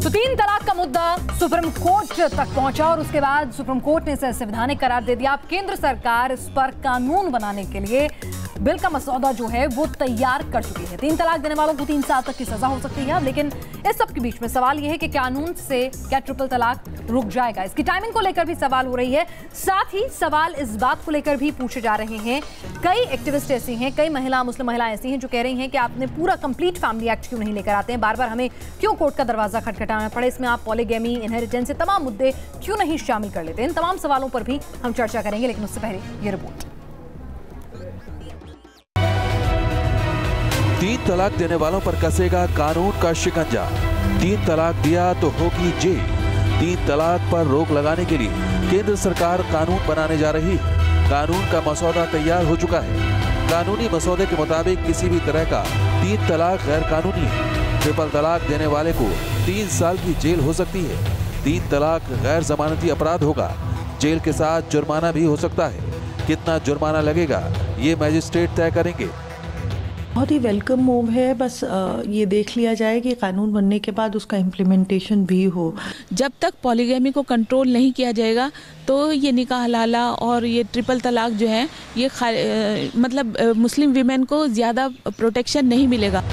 तो 3 तलाक का मुद्दा सुप्रीम कोर्ट तक पहुंचा और उसके बाद सुप्रीम कोर्ट ने इसे संवैधानिक करार दे दिया। अब केंद्र सरकार इस पर कानून बनाने के लिए बिल का मसौदा जो है वो तैयार कर चुकी है। 3 तलाक देने वालों को 3 साल तक की सजा हो सकती है। लेकिन इस सब के बीच में सवाल यह है कि कानून से क्या ट्रिपल तलाक रुक जाएगा, इसकी टाइमिंग को लेकर भी सवाल हो रही है। साथ ही सवाल इस बात को लेकर भी पूछे जा रहे हैं, कई एक्टिविस्ट ऐसी हैं, कई मुस्लिम महिलाएं ऐसी हैं जो कह रही हैं कि आपने पूरा कंप्लीट फैमिली एक्ट क्यों नहीं लेकर आते हैं, बार बार हमें क्यों कोर्ट का दरवाजा खटखटाना पड़े, इसमें आप पॉलीगैमी, इनहेरिटेंस, तमाम मुद्दे क्यों नहीं शामिल कर लेते। इन तमाम सवालों पर भी हम चर्चा करेंगे, लेकिन उससे पहले ये रिपोर्ट। 3 तलाक देने वालों पर कसेगा कानून का शिकंजा। 3 तलाक दिया तो होगी जेल। 3 तलाक पर रोक लगाने के लिए केंद्र सरकार कानून बनाने जा रही है। कानून का मसौदा तैयार हो चुका है। कानूनी मसौदे के मुताबिक किसी भी तरह का 3 तलाक गैर कानूनी है। ट्रिपल तलाक देने वाले को 3 साल की जेल हो सकती है। 3 तलाक गैर जमानती अपराध होगा। जेल के साथ जुर्माना भी हो सकता है। कितना जुर्माना लगेगा ये मैजिस्ट्रेट तय करेंगे। बहुत ही वेलकम मूव है। बस ये देख लिया जाए कि कानून बनने के बाद उसका इम्प्लीमेंटेशन भी हो। जब तक पॉलीगैमी को कंट्रोल नहीं किया जाएगा तो ये निकाह हलाला और ये ट्रिपल तलाक जो है ये मतलब मुस्लिम वीमेन को ज़्यादा प्रोटेक्शन नहीं मिलेगा।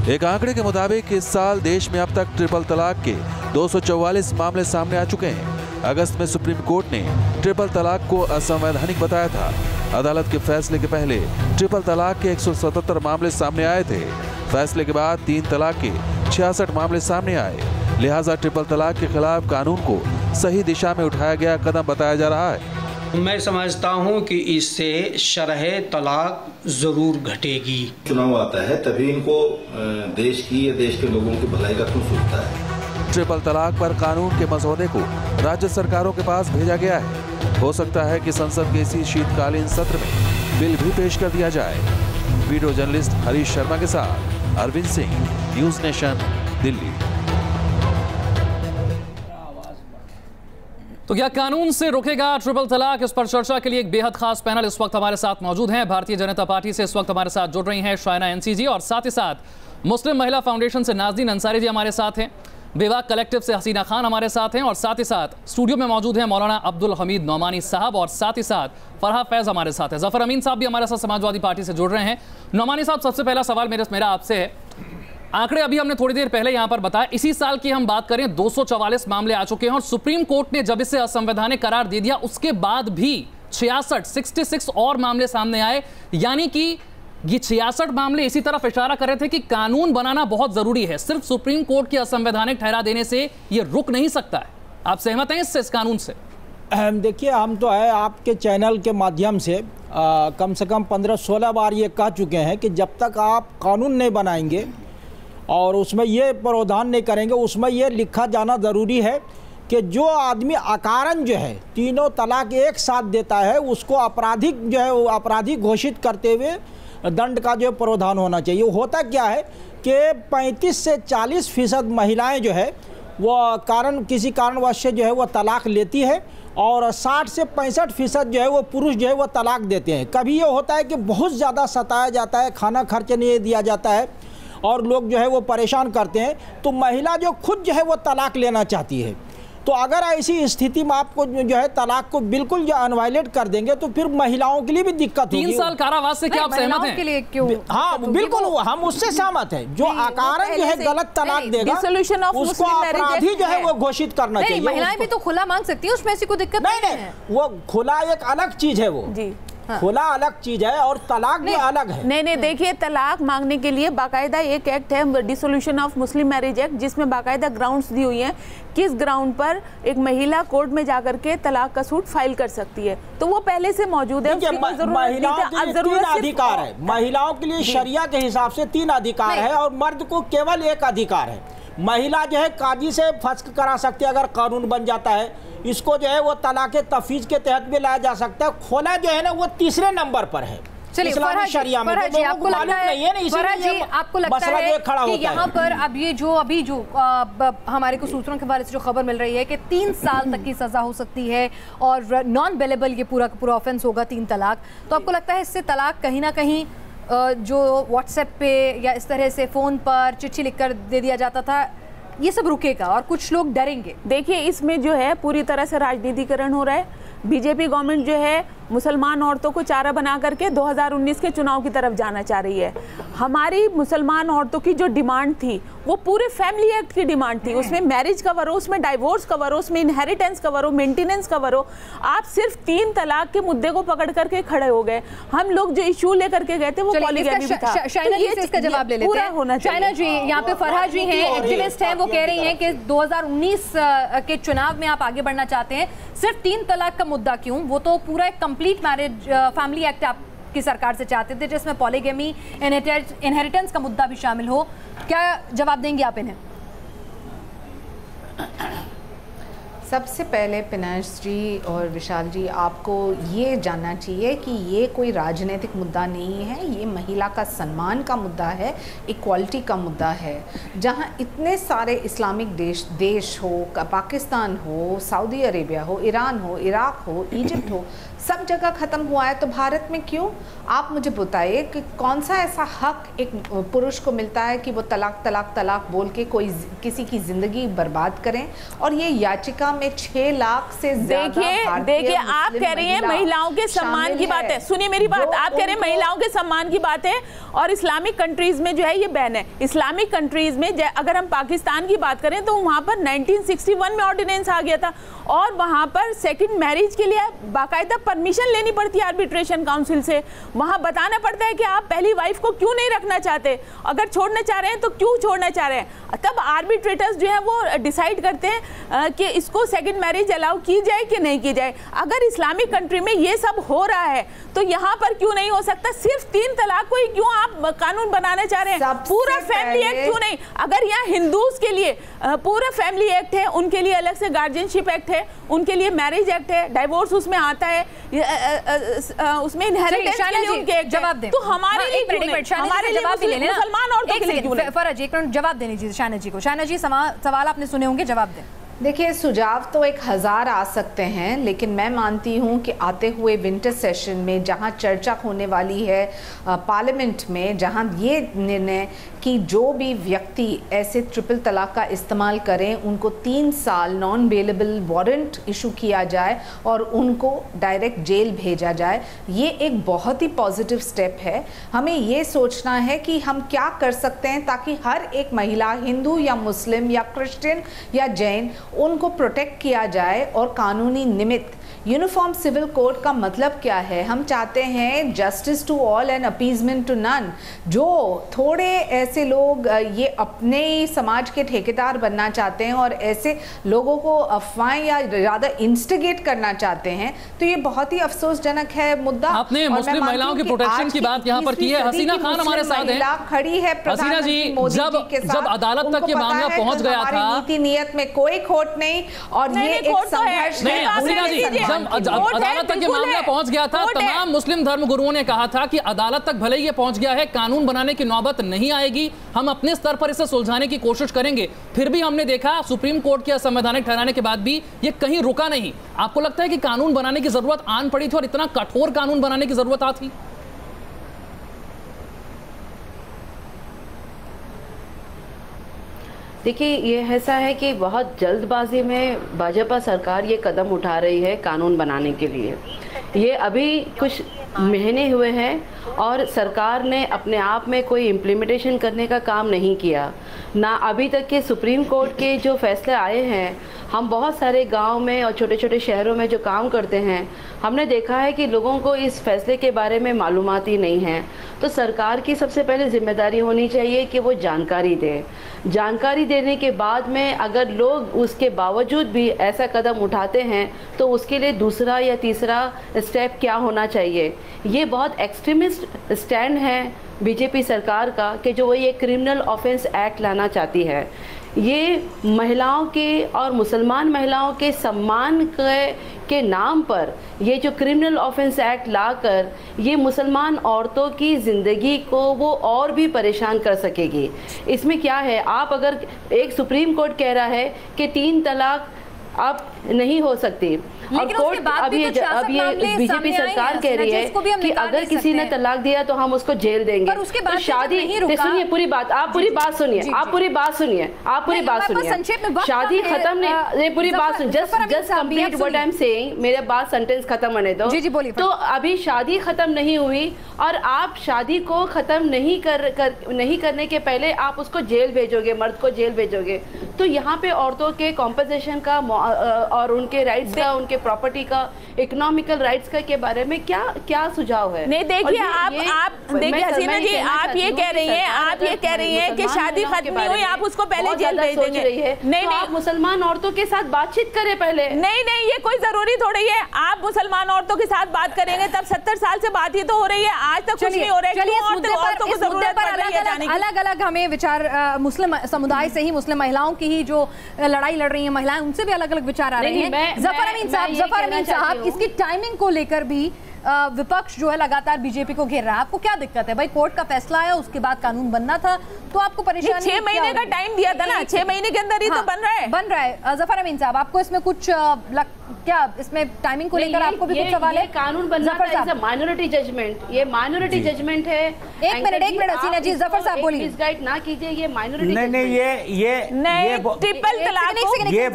एक आंकड़े के मुताबिक इस साल देश में अब तक ट्रिपल तलाक के 244 मामले सामने आ चुके हैं। अगस्त में सुप्रीम कोर्ट ने ट्रिपल तलाक को असंवैधानिक बताया था। अदालत के फैसले के पहले ट्रिपल तलाक के 177 मामले सामने आए थे। फैसले के बाद 3 तलाक के 66 मामले सामने आए। लिहाजा ट्रिपल तलाक के खिलाफ कानून को सही दिशा में उठाया गया कदम बताया जा रहा है। मैं समझता हूं कि इससे शरह तलाक जरूर घटेगी। चुनाव आता है तभी इनको देश की या देश के लोगों की भलाई का क्यों सोचता है। ट्रिपल तलाक पर कानून के मसौदे को राज्य सरकारों के पास भेजा गया है। हो सकता है कि संसद के इसी शीतकालीन सत्र में बिल भी पेश कर दिया जाए। वीडियो जर्नलिस्ट हरीश शर्मा के साथ अरविंद सिंह, न्यूज नेशन, दिल्ली। तो क्या कानून से रोकेगा ट्रिपल तलाक? इस पर चर्चा के लिए एक बेहद खास पैनल इस वक्त हमारे साथ मौजूद हैं। भारतीय जनता पार्टी से इस वक्त हमारे साथ जुड़ रही हैं शायना एनसी जी, और साथ ही साथ मुस्लिम महिला फाउंडेशन से नाज़रीन अंसारी जी हमारे साथ हैं। बेवाक कलेक्टिव से हसीना खान हमारे साथ हैं, और साथ ही साथ स्टूडियो में मौजूद हैं मौलाना अब्दुल हमीद नौमानी साहब, और साथ ही साथ फरहा फैज हमारे साथ है। जफर अमीन साहब भी हमारे साथ समाजवादी पार्टी से जुड़ रहे हैं। नौमानी साहब, सबसे पहला सवाल मेरा आपसे है। आंकड़े अभी हमने थोड़ी देर पहले यहां पर बताया, इसी साल की हम बात करें 244 मामले आ चुके हैं, और सुप्रीम कोर्ट ने जब इसे असंवैधानिक करार दे दिया उसके बाद भी 66 और मामले सामने आए। यानी कि ये 66 मामले इसी तरफ इशारा कर रहे थे कि कानून बनाना बहुत जरूरी है। सिर्फ सुप्रीम कोर्ट की असंवैधानिक ठहरा देने से ये रुक नहीं सकता है। आप सहमत हैं इससे, इस कानून से? देखिए, हम तो है आपके चैनल के माध्यम से कम 15-16 बार ये कह चुके हैं कि जब तक आप कानून नहीं बनाएंगे और उसमें ये प्रावधान नहीं करेंगे, उसमें ये लिखा जाना ज़रूरी है कि जो आदमी अकारण जो है 3 तलाक एक साथ देता है उसको आपराधिक जो है वो आपराधी घोषित करते हुए दंड का जो प्रावधान होना चाहिए। वो होता क्या है कि 35 से 40% महिलाएं जो है वो किसी कारणवश से जो है वो तलाक लेती है, और 60 से 65% जो है वो पुरुष जो है वो तलाक देते हैं। कभी ये होता है कि बहुत ज़्यादा सताया जाता है, खाना खर्च नहीं दिया जाता है और लोग जो है वो परेशान करते हैं, तो महिला जो खुद जो है वो तलाक लेना चाहती है। तो अगर ऐसी स्थिति में आपको जो है तलाक को बिल्कुल जो अनवायलेट कर देंगे तो फिर महिलाओं के लिए भी दिक्कत होगी। 3 साल कारावास से क्या आप सहमत हैं? के लिए क्यों? हाँ बिल्कुल, हम उससे सहमत हैं। जो अकारण जो है गलत तलाक देगा उसको अपराधी जो है वो घोषित करना चाहिए। महिलाएं भी तो खुला मांग सकती है, उसमें ऐसी कोई दिक्कत नहीं है। वो खुला एक अलग चीज है, वो जी खुला अलग चीज है और तलाक भी अलग है। नहीं, देखिए, तलाक मांगने के लिए बाकायदा एक एक्ट है, dissolution of Muslim marriage act, जिसमें बाकायदा ग्राउंड्स दी हुई हैं किस ग्राउंड पर एक महिला कोर्ट में जाकर के तलाक का सूट फाइल कर सकती है। तो वो पहले से मौजूद है। महिलाओं के लिए 3 अधिकार है। महिलाओं के लिए शरिया के हिसाब से 3 अधिकार है और मर्द को केवल 1 अधिकार है। महिला जो है काजी से फस्क करा सकती है अगर कानून बन जाता है। इसको जो है वो तलाक तफवीज के तहत भी लाया जा सकता है। खोला जो है ना वो 3रे नंबर पर है। चलिए शरिया में आपको लगता है कि यहाँ पर अब ये जो अभी जो हमारे को सूत्रों के बारे से जो खबर मिल रही है कि 3 साल तक की सजा हो सकती है और नॉन बेलेबल ये पूरा ऑफेंस होगा 3 तलाक, तो आपको लगता है इससे तलाक कहीं ना कहीं जो व्हाट्सएप पे या इस तरह से फ़ोन पर चिट्ठी लिखकर दे दिया जाता था, ये सब रुकेगा और कुछ लोग डरेंगे? देखिए, इसमें जो है पूरी तरह से राजनीतिकरण हो रहा है। बीजेपी गवर्नमेंट जो है मुसलमान औरतों को चारा बना करके 2019 के चुनाव की तरफ जाना चाह रही है। हमारी मुसलमान औरतों की जो डिमांड थी वो पूरे फैमिली एक्ट की डिमांड थी। उसमें मैरिज कवर हो, उसमें डाइवोर्स कवर हो, उसमें इनहेरिटेंस कवर हो, मेंटेनेंस कवर हो। आप सिर्फ 3 तलाक के मुद्दे को पकड़ करके खड़े हो गए। हम लोग जो इशू लेकर के गए थे वो पॉलीगैमी भी था। शाइना जी से इसका जवाब ले लेते हैं। शाइना जी, यहाँ पे फरहा जी हैं, एक्टिविस्ट हैं, वो कह रही हैं कि 2019 के चुनाव में आप आगे बढ़ना चाहते हैं, सिर्फ 3 तलाक का मुद्दा क्यों? वो तो पूरा एक कंप्लीट मैरिज फैमिली एक्ट आपकी सरकार से चाहते थे जिसमें पॉलीगैमी, इनहेरिटेंस का मुद्दा भी शामिल हो। क्या जवाब देंगे आप इन्हें? सबसे पहले पिनाश जी और विशाल जी, आपको ये जानना चाहिए कि ये कोई राजनीतिक मुद्दा नहीं है, ये महिला का सम्मान का मुद्दा है, इक्वालिटी का मुद्दा है। जहाँ इतने सारे इस्लामिक देश हो, पाकिस्तान हो, सऊदी अरेबिया हो, ईरान हो, इराक हो, इजिप्ट हो, सब जगह ख़त्म हुआ है, तो भारत में क्यों? आप मुझे बताइए कि कौन सा ऐसा हक एक पुरुष को मिलता है कि वो तलाक तलाक तलाक बोल के कोई किसी की ज़िंदगी बर्बाद करें? और ये याचिका में 6 लाख से ज़्यादा देखिए, आप कह रही हैं महिलाओं के सम्मान की बात है। सुनिए मेरी बात, आप कह रहे हैं महिलाओं के सम्मान की बात है और इस्लामिक कंट्रीज़ में जो है ये बैन है। इस्लामिक कंट्रीज़ में अगर हम पाकिस्तान की बात करें तो वहाँ पर 1961 में ऑर्डिनेंस आ गया था और वहाँ पर सेकेंड मैरिज के लिए बाकायदा परमिशन लेनी पड़ती है आर्बिट्रेशन काउंसिल से। वहाँ बताना पड़ता है कि आप पहली वाइफ को क्यों नहीं रखना चाहते, अगर छोड़ना चाह रहे हैं तो क्यों छोड़ना चाह रहे हैं। तब आर्बिट्रेटर्स जो है वो डिसाइड करते हैं कि इसको सेकंड मैरिज अलाउ की जाए कि नहीं की जाए। अगर इस्लामिक कंट्री में ये सब हो रहा है तो यहाँ पर क्यों नहीं हो सकता? सिर्फ 3 तलाक को ही क्यों आप कानून बनाना चाह रहे हैं? पूरा फैमिली एक्ट क्यों नहीं? अगर यहाँ हिंदूज के लिए पूरा फैमिली एक्ट है, उनके लिए अलग से गार्जियनशिप एक्ट है, उनके लिए मैरिज एक्ट है, डाइवोर्स उसमें आता है, उसमें इनहेरिटेंस के लिए उनके एक जवाब दें। तो हमारे लिए मुसलमान औरतों के लिए क्यों नहीं? फरहा जी, एक मिनट जवाब देने दीजिए शाइना जी को। शाइना जी, सवाल आपने सुने होंगे, जवाब दें। देखिए, सुझाव तो 1000 आ सकते हैं, लेकिन मैं मानती हूं कि आते हुए विंटर सेशन में जहां चर्चा होने वाली है पार्लियामेंट में, जहां ये निर्णय कि जो भी व्यक्ति ऐसे ट्रिपल तलाक का इस्तेमाल करें उनको 3 साल नॉन बेलेबल वारंट इशू किया जाए और उनको डायरेक्ट जेल भेजा जाए, ये एक बहुत ही पॉजिटिव स्टेप है। हमें ये सोचना है कि हम क्या कर सकते हैं ताकि हर एक महिला, हिंदू या मुस्लिम या क्रिश्चियन या जैन, उनको प्रोटेक्ट किया जाए। और कानूनी निमित्त यूनिफॉर्म सिविल कोड का मतलब क्या है? हम चाहते हैं justice to all and appeasement to none. जो थोड़े ऐसे लोग ये अपने ही समाज के ठेकेदार बनना चाहते हैं और ऐसे लोगों को अफवाहें या ज़्यादा इंस्टिगेट करना चाहते हैं, तो ये बहुत ही अफसोसजनक है मुद्दा। आपने मुस्लिम महिलाओं की प्रोटेक्शन की बात यहाँ पर की है। हसीना खान हमारे साथ हैं। खड़ी है हसीना जी, जब अदालत तक ये मामला पहुंच गया था, नीति नियत में कोई खोट नहीं और ये एक संघर्ष है। हसीना जी, जब अदालत तक ये मामला पहुंच गया था, तमाम मुस्लिम धर्म गुरुओं ने कहा था कि अदालत तक भले ये पहुंच गया है, कानून बनाने की नौबत नहीं आएगी, हम अपने स्तर पर इसे सुलझाने की कोशिश करेंगे। फिर भी हमने देखा सुप्रीम कोर्ट के असंवैधानिक ठहराने के बाद भी ये कहीं रुका नहीं। आपको लगता है कि कानून बनाने की जरूरत आन पड़ी थी और इतना कठोर कानून बनाने की जरूरत आ थी? देखिए, ये ऐसा है कि बहुत जल्दबाजी में भाजपा सरकार ये कदम उठा रही है कानून बनाने के लिए। ये अभी कुछ महीने हुए हैं और सरकार ने अपने आप में कोई इम्प्लीमेंटेशन करने का काम नहीं किया। ना अभी तक के सुप्रीम कोर्ट के जो फैसले आए हैं, हम बहुत सारे गांव में और छोटे छोटे शहरों में जो काम करते हैं, हमने देखा है कि लोगों को इस फैसले के बारे में मालूमात ही नहीं है। तो सरकार की सबसे पहले जिम्मेदारी होनी चाहिए कि वो जानकारी दे। जानकारी देने के बाद में अगर लोग उसके बावजूद भी ऐसा कदम उठाते हैं तो उसके लिए दूसरा या तीसरा स्टेप क्या होना चाहिए। ये बहुत एक्सट्रीमिस्ट स्टैंड है बीजेपी सरकार का कि जो वो ये क्रिमिनल ऑफेंस एक्ट लाना चाहती है। ये महिलाओं के और मुसलमान महिलाओं के सम्मान के नाम पर ये जो क्रिमिनल ऑफेंस एक्ट लाकर ये मुसलमान औरतों की ज़िंदगी को वो और भी परेशान कर सकेगी। इसमें क्या है, आप अगर एक सुप्रीम कोर्ट कह रहा है कि 3 तलाक अब नहीं हो सकती। और कोर्ट अब ये बीजेपी सरकार कह रही है कि अगर किसी ने तलाक दिया तो हम उसको जेल देंगे। तो शादी, सुनिए पूरी बात, आप पूरी बात सुनिए, आप पूरी बात सुनिए, आप पूरी बात सुनिए। शादी खत्म नहीं, पूरी बात सुनिए, just complete what I am saying, मेरे बात सेंटेंस खत्म होने दो। जी बोलिए। तो अभी शादी खत्म नहीं हुई और आप शादी को खत्म नहीं करने के पहले आप उसको जेल भेजोगे, मर्द को जेल भेजोगे, तो यहाँ पे औरतों के कॉम्पनसेशन का और उनके राइट्स का, उनके प्रॉपर्टी का, इकोनॉमिकल राइट्स का के बारे में क्या सुझाव है? नहीं देखिए, आप देखिए हसीना जी, आप ये कह रही हैं कि शादी खत्म नहीं हुई, आप उसको पहले जेल भेज देंगे। नहीं, आप मुसलमान औरतों के साथ बातचीत करें पहले। नहीं, ये कोई जरूरी थोड़ी है। आप मुसलमान औरतों के साथ बात करेंगे तब 70 साल से बात ही तो हो रही है, आज तक कुछ नहीं हो रहा है। अलग अलग हमें विचार, मुस्लिम समुदाय से ही, मुस्लिम महिलाओं की ही जो लड़ाई लड़ रही है महिलाएं, उनसे भी अलग अलग विचार आ रहे हैं। जफर अमीन साहब, इसकी टाइमिंग को लेकर भी विपक्ष जो है लगातार बीजेपी को घेर रहा है। आपको क्या दिक्कत है? भाई कोर्ट का फैसला आया, उसके बाद कानून बनना था, तो आपको परेशानी 6 महीने का टाइम दिया था ना, 6 महीने के अंदर ही तो बन रहा है। जफर अमीन साहब, आपको इसमें कुछ क्या इसमें टाइमिंग को लेकर आपको भी कुछ सवाल है? कानून बनना था, माइनॉरिटी जजमेंट, ये माइनॉरिटी जजमेंट है। एक मिनट हसीना जी, जफर साहब बोलिए। मिसगाइड ना कीजिए, ये माइनॉरिटी नहीं, ये ट्रिपल तलाक, ये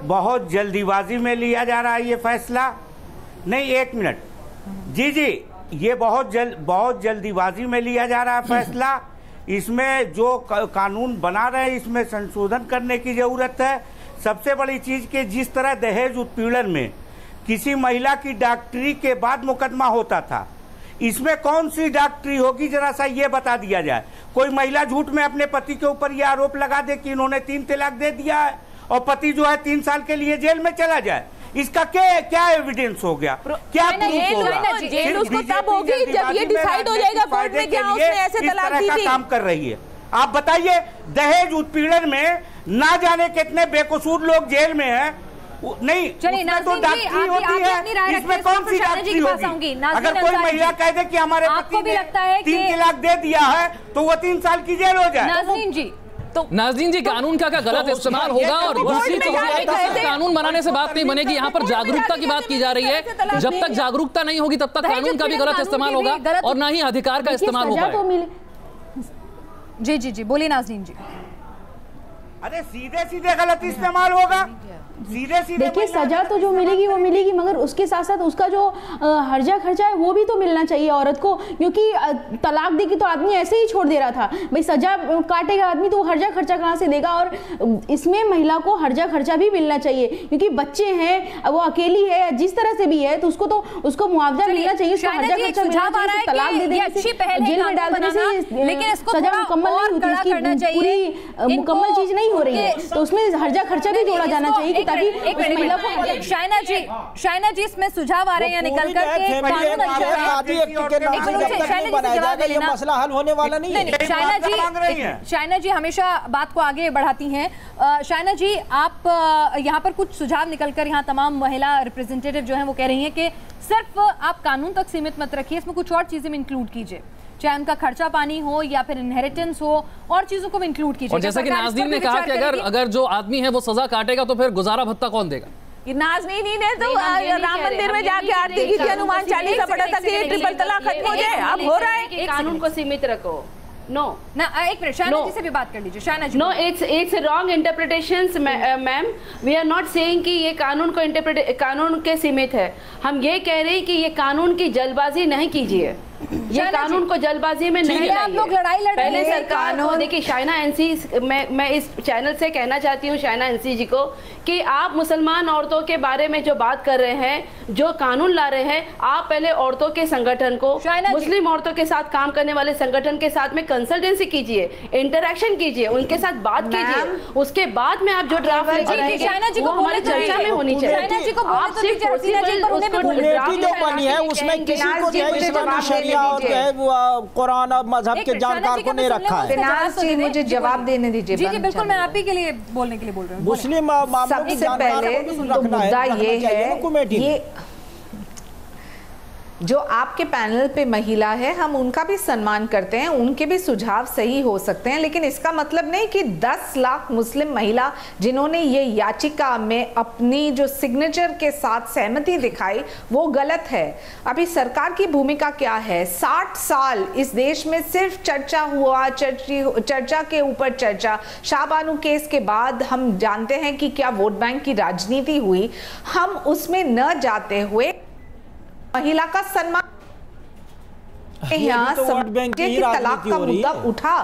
बहुत जल्दीबाजी में लिया जा रहा है ये फैसला। नहीं, एक मिनट जी, ये बहुत जल्दीबाजी में लिया जा रहा है फैसला। इसमें जो कानून बना रहे हैं, इसमें संशोधन करने की जरूरत है। सबसे बड़ी चीज कि जिस तरह दहेज उत्पीड़न में किसी महिला की डॉक्टरी के बाद मुकदमा होता था, इसमें कौन सी डॉक्टरी होगी, जरा सा ये बता दिया जाए। कोई महिला झूठ में अपने पति के ऊपर ये आरोप लगा दे कि इन्होंने 3 तलाक दे दिया है और पति जो है 3 साल के लिए जेल में चला जाए, इसका क्या एविडेंस हो गया, क्या प्रूफ होगा? जेल उसको तब होगी जब ये डिसाइड हो जाएगा कोर्ट में क्या उसने ऐसे तलाक दी थी। काम कर रही है। आप बताइए, दहेज उत्पीड़न में ना जाने कितने बेकसूर लोग जेल में हैं। नहीं, उसमें तो डॉक्टरी होती है, इसमें कौन सी डॉक्टरी होगी? अगर कोई महिला कह दे कि हमारे पति ने 3 तलाक दे दिया है तो वो 3 साल की जेल हो जाए। नाज़रीन जी, कानून का गलत इस्तेमाल होगा और दूसरी चीज है कि कानून बनाने से बात नहीं बनेगी। यहाँ पर जागरूकता की बात की जा रही है। जब तक जागरूकता नहीं होगी तब तक कानून का भी गलत इस्तेमाल होगा और ना ही अधिकार का इस्तेमाल होगा। जी बोलिए नाज़रीन जी। अरे सीधे गलत इस्तेमाल होगा, सीधे देखिए, सजा तो जो मिलेगी वो मिलेगी, मगर उसके साथ साथ उसका जो हर्जा खर्चा है वो भी तो मिलना चाहिए औरत को, क्योंकि तलाक देगी तो आदमी ऐसे ही छोड़ दे रहा था। भाई सजा काटेगा आदमी तो हर्जा खर्चा कहाँ से देगा? और इसमें महिला को हर्जा खर्चा भी मिलना चाहिए, क्योंकि बच्चे हैं, वो अकेली है, जिस तरह से भी है, तो उसको मुआवजा मिलना चाहिए, उसको हर्जा खर्चा मिलना चाहिए। तलाक दे देने से, जेल में डाल देने से सजा मुकम्मल नहीं होती, इसकी पूरी मुकम्मल चीज नहीं हो रही है, तो उसमें हर्जा खर्चा भी जोड़ा जाना चाहिए कि ताकि उस महिला को। शाइना जी, इसमें सुझाव आ रहे हैं निकल करके, मसला हल होने वाला नहीं है। शाइना जी हमेशा बात को आगे बढ़ाती हैं। शाइना जी, आप यहाँ पर कुछ सुझाव निकलकर यहाँ तमाम महिला रिप्रेजेंटेटिव जो हैं वो कह रही हैं कि सिर्फ आप कानून तक सीमित मत रखिए, इसमें कुछ और चीजें इंक्लूड कीजिए, चाहे उनका खर्चा पानी हो या फिर इनहेरिटेंस हो, और चीजों को भी इंक्लूड कीजिए। और जैसा कि नाज़रीन ने कहा कि अगर जो आदमी है वो सजा काटेगा तो फिर गुजारा भत्ता कौन देगा? नाज़रीन ने तो राम मंदिर में जाके आरती की थी, हनुमान चालीसा पढ़ा था कि ट्रिपल तलाक खत्म हो जाए, अब हो रहा है। कानून को सीमित रखो। नो ना, एक मिनट, शाइना जी से भी बात कर लीजिए। Shaina ji, no, it's wrong interpretations ma'am. We are not saying कि ये कानून के सीमित है। हम ये कह रहे हैं कि ये कानून की जल्दबाजी नहीं कीजिए, ये कानून को जल्दबाजी में नहीं आप लोग लड़ाई लड़ रहे हैं। पहले सरकार को देखिए, शाइना एनसी, मैं इस चैनल से कहना चाहती हूँ शाइना एनसी जी को कि आप मुसलमान औरतों के बारे में जो बात कर रहे हैं, जो कानून ला रहे हैं, आप पहले औरतों के संगठन को, मुस्लिम औरतों के साथ काम करने वाले संगठन के साथ में कंसल्टेंसी कीजिए, इंटरेक्शन कीजिए, उनके साथ बात कीजिए, उसके बाद में आप जो ड्राफ्ट लेकर आएंगे वो हमारी चर्चा में होनी चाहिए। आप सिर्फ कुरान और मजहब के जानकार को नहीं रखा है। मुझे जवाब देने दीजिए। जी बिल्कुल, मैं आप ही के लिए बोलने के लिए बोल रही हूँ। मुस्लिम सबसे पहले तो मुद्दा ये है, जो आपके पैनल पे महिला है, हम उनका भी सम्मान करते हैं, उनके भी सुझाव सही हो सकते हैं, लेकिन इसका मतलब नहीं कि 10 लाख मुस्लिम महिला जिन्होंने ये याचिका में अपनी जो सिग्नेचर के साथ सहमति दिखाई वो गलत है। अभी सरकार की भूमिका क्या है? 60 साल इस देश में सिर्फ चर्चा हुआ, चर्चा के ऊपर चर्चा। शाहबानू केस के बाद हम जानते हैं कि क्या वोट बैंक की राजनीति हुई। हम उसमें न जाते हुए महिला का सम्मान, यहाँ समझे कि तलाक का मुद्दा उठा।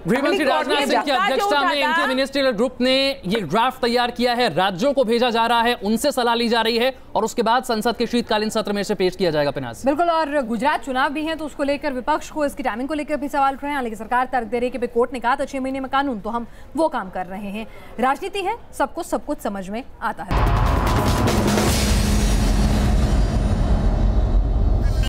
गृहमंत्री राजनाथ सिंह की अध्यक्षता में इनके मिनिस्ट्रियल ग्रुप ने ये ड्राफ्ट तैयार किया है, राज्यों को भेजा जा रहा है, उनसे सलाह ली जा रही है और उसके बाद संसद के शीतकालीन सत्र में इसे पेश किया जाएगा। पिनाज बिल्कुल, और गुजरात चुनाव भी हैं तो उसको लेकर विपक्ष को इसकी टाइमिंग को लेकर भी सवाल उठ रहे हैं, लेकिन सरकार तर्क दे रही है कि कोर्ट ने कहा था 6 महीने में कानून, तो हम वो काम कर रहे हैं। राजनीति है, सबको सब कुछ समझ में आता है।